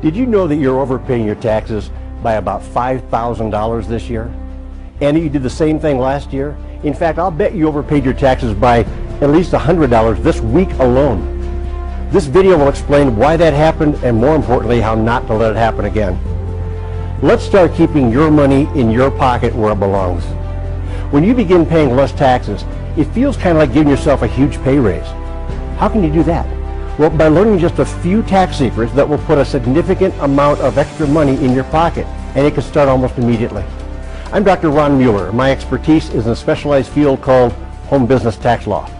Did you know that you're overpaying your taxes by about $5,000 this year? And that you did the same thing last year? In fact, I'll bet you overpaid your taxes by at least $100 this week alone. This video will explain why that happened and, more importantly, how not to let it happen again. Let's start keeping your money in your pocket where it belongs. When you begin paying less taxes, it feels kind of like giving yourself a huge pay raise. How can you do that? Well, by learning just a few tax secrets that will put a significant amount of extra money in your pocket, and it can start almost immediately. I'm Dr. Ron Mueller. My expertise is in a specialized field called home business tax law.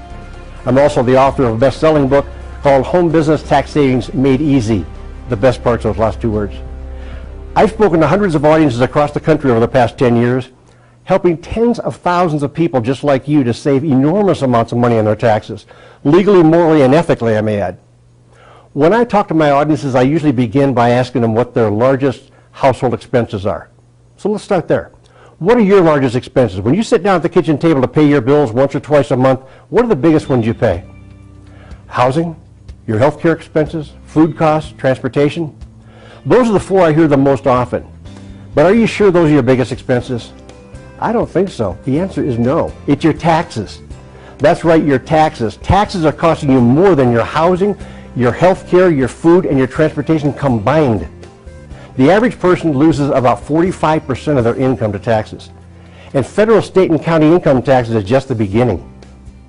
I'm also the author of a best-selling book called Home Business Tax Savings Made Easy. The best part's those last two words. I've spoken to hundreds of audiences across the country over the past 10 years, helping tens of thousands of people just like you to save enormous amounts of money on their taxes, legally, morally, and ethically, I may add. When I talk to my audiences, I usually begin by asking them what their largest household expenses are. So let's start there. What are your largest expenses? When you sit down at the kitchen table to pay your bills once or twice a month, what are the biggest ones you pay? Housing, your health care expenses, food costs, transportation? Those are the four I hear the most often. But are you sure those are your biggest expenses? I don't think so. The answer is no. It's your taxes. That's right, your taxes. Taxes are costing you more than your housing, your health care, your food, and your transportation combined. The average person loses about 45% of their income to taxes. And federal, state, and county income taxes is just the beginning.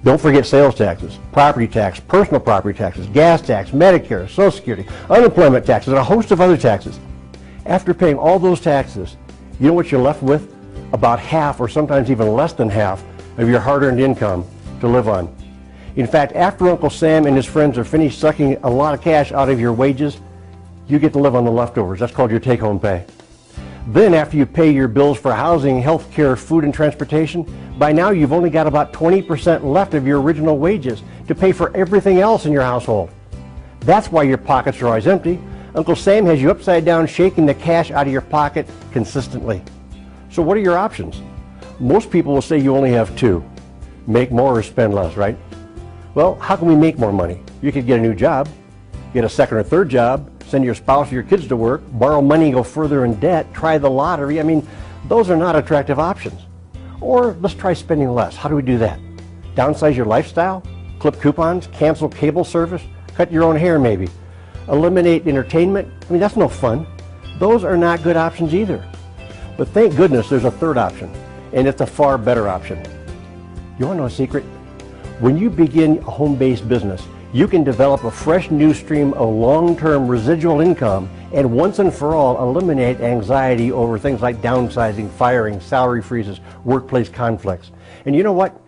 Don't forget sales taxes, property tax, personal property taxes, gas tax, Medicare, Social Security, unemployment taxes, and a host of other taxes. After paying all those taxes, you know what you're left with? About half, or sometimes even less than half, of your hard-earned income to live on. In fact, after Uncle Sam and his friends are finished sucking a lot of cash out of your wages, you get to live on the leftovers. That's called your take-home pay. Then, after you pay your bills for housing, health care, food, and transportation, by now you've only got about 20% left of your original wages to pay for everything else in your household. That's why your pockets are always empty. Uncle Sam has you upside down shaking the cash out of your pocket consistently. So what are your options? Most people will say you only have two. Make more or spend less, right? Well, how can we make more money? You could get a new job, get a second or third job, send your spouse or your kids to work, borrow money, go further in debt, try the lottery. I mean, those are not attractive options. Or let's try spending less. How do we do that? Downsize your lifestyle? Clip coupons? Cancel cable service? Cut your own hair maybe? Eliminate entertainment? I mean, that's no fun. Those are not good options either. But thank goodness there's a third option, and it's a far better option. You want to know a secret? When you begin a home-based business, you can develop a fresh new stream of long-term residual income and once and for all eliminate anxiety over things like downsizing, firing, salary freezes, workplace conflicts. And you know what?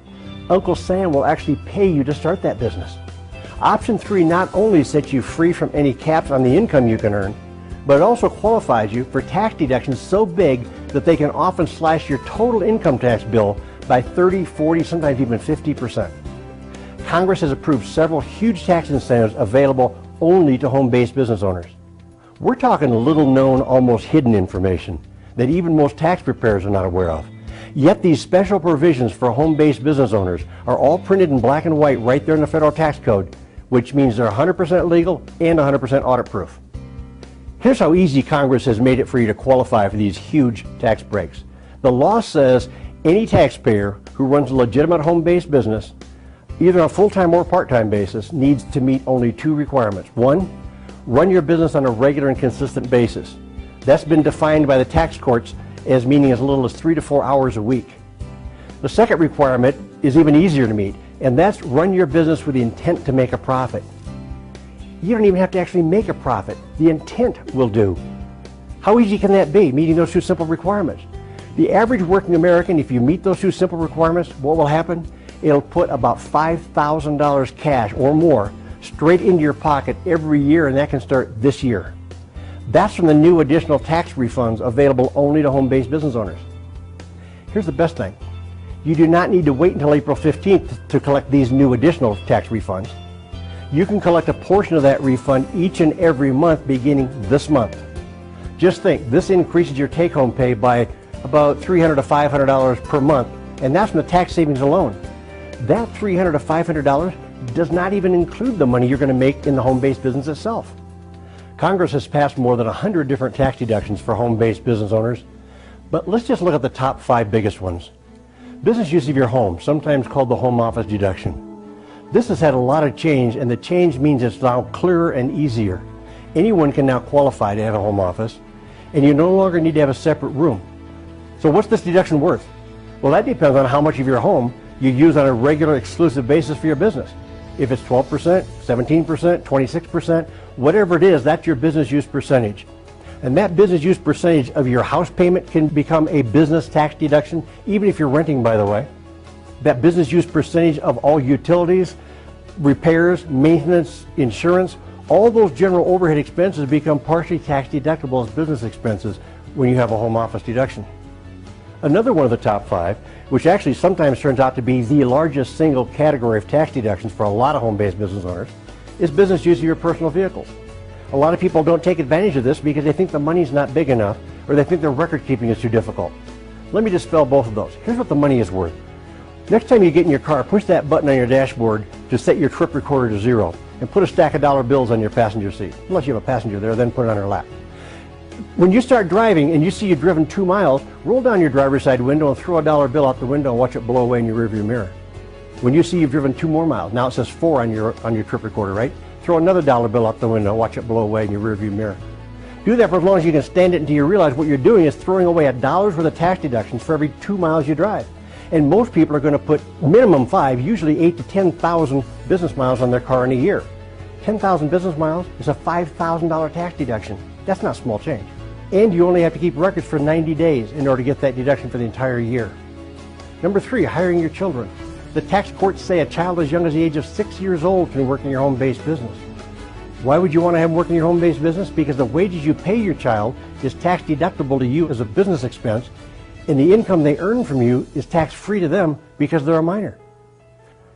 Uncle Sam will actually pay you to start that business. Option 3 not only sets you free from any caps on the income you can earn, but it also qualifies you for tax deductions so big that they can often slash your total income tax bill by 30, 40, sometimes even 50%. Congress has approved several huge tax incentives available only to home-based business owners. We're talking little-known, almost hidden information that even most tax preparers are not aware of. Yet these special provisions for home-based business owners are all printed in black and white right there in the federal tax code, which means they're 100% legal and 100% audit-proof. Here's how easy Congress has made it for you to qualify for these huge tax breaks. The law says any taxpayer who runs a legitimate home-based business, either on a full-time or part-time basis, needs to meet only two requirements. One, run your business on a regular and consistent basis. That's been defined by the tax courts as meaning as little as 3 to 4 hours a week. The second requirement is even easier to meet, and that's run your business with the intent to make a profit. You don't even have to actually make a profit. The intent will do. How easy can that be, meeting those two simple requirements? The average working American, if you meet those two simple requirements, what will happen? It'll put about $5,000 cash or more straight into your pocket every year, and that can start this year. That's from the new additional tax refunds available only to home-based business owners. Here's the best thing. You do not need to wait until April 15th to collect these new additional tax refunds. You can collect a portion of that refund each and every month beginning this month. Just think, this increases your take-home pay by about $300 to $500 per month, and that's from the tax savings alone. That $300 to $500 does not even include the money you're going to make in the home-based business itself. Congress has passed more than 100 different tax deductions for home-based business owners, but let's just look at the top 5 biggest ones. Business use of your home, sometimes called the home office deduction. This has had a lot of change, and the change means it's now clearer and easier. Anyone can now qualify to have a home office, and you no longer need to have a separate room. So what's this deduction worth? Well, that depends on how much of your home you use on a regular exclusive basis for your business. If it's 12%, 17%, 26%, whatever it is, that's your business use percentage. And that business use percentage of your house payment can become a business tax deduction, even if you're renting, by the way. That business use percentage of all utilities, repairs, maintenance, insurance, all those general overhead expenses become partially tax deductible as business expenses when you have a home office deduction. Another one of the top 5, which actually sometimes turns out to be the largest single category of tax deductions for a lot of home-based business owners, is business use of your personal vehicles. A lot of people don't take advantage of this because they think the money's not big enough, or they think their record keeping is too difficult. Let me dispel both of those. Here's what the money is worth. Next time you get in your car, push that button on your dashboard to set your trip recorder to 0 and put a stack of dollar bills on your passenger seat. Unless you have a passenger there, then put it on her lap. When you start driving and you see you've driven 2 miles, roll down your driver's side window and throw a dollar bill out the window and watch it blow away in your rearview mirror. When you see you've driven 2 more miles, now it says 4 on your trip recorder, right? Throw another dollar bill out the window, watch it blow away in your rearview mirror. Do that for as long as you can stand it until you realize what you're doing is throwing away $1 worth of tax deductions for every 2 miles you drive. And most people are going to put minimum 5, usually 8 to 10,000 business miles on their car in a year. 10,000 business miles is a $5,000 tax deduction. That's not small change. And you only have to keep records for 90 days in order to get that deduction for the entire year. Number 3, hiring your children. The tax courts say a child as young as the age of 6 years old can work in your home-based business. Why would you want to have them work in your home-based business? Because the wages you pay your child is tax deductible to you as a business expense, and the income they earn from you is tax-free to them because they're a minor.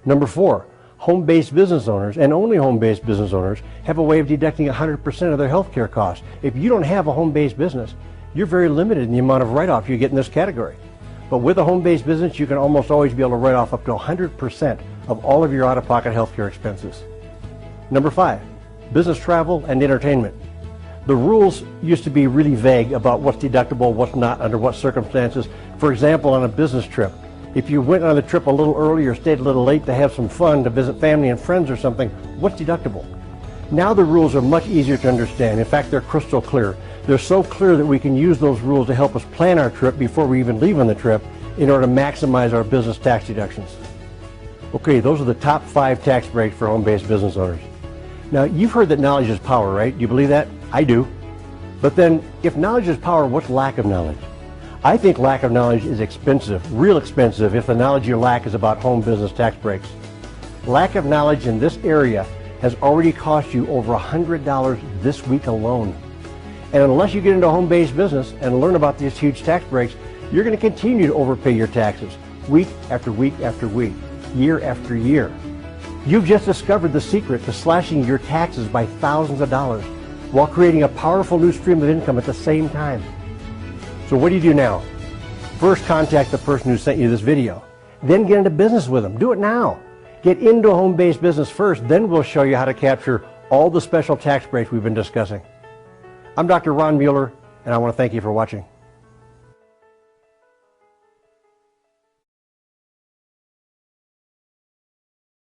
Number 4, home-based business owners, and only home-based business owners, have a way of deducting 100% of their health care costs. If you don't have a home-based business, you're very limited in the amount of write-off you get in this category. But with a home-based business, you can almost always be able to write off up to 100% of all of your out-of-pocket health care expenses. Number 5, business travel and entertainment. The rules used to be really vague about what's deductible, what's not, under what circumstances. For example, on a business trip, if you went on the trip a little early or stayed a little late to have some fun, to visit family and friends or something, what's deductible? Now the rules are much easier to understand. In fact, they're crystal clear. They're so clear that we can use those rules to help us plan our trip before we even leave on the trip in order to maximize our business tax deductions. Okay, those are the top 5 tax breaks for home-based business owners. Now, you've heard that knowledge is power, right? Do you believe that? I do. But then, if knowledge is power, what's lack of knowledge? I think lack of knowledge is expensive, real expensive, if the knowledge you lack is about home business tax breaks. Lack of knowledge in this area has already cost you over $100 this week alone. And unless you get into home-based business and learn about these huge tax breaks, you're going to continue to overpay your taxes week after week after week, year after year. You've just discovered the secret to slashing your taxes by thousands of dollars while creating a powerful new stream of income at the same time. So what do you do now? First, contact the person who sent you this video. Then get into business with them. Do it now. Get into a home-based business first, then we'll show you how to capture all the special tax breaks we've been discussing. I'm Dr. Ron Mueller, and I want to thank you for watching.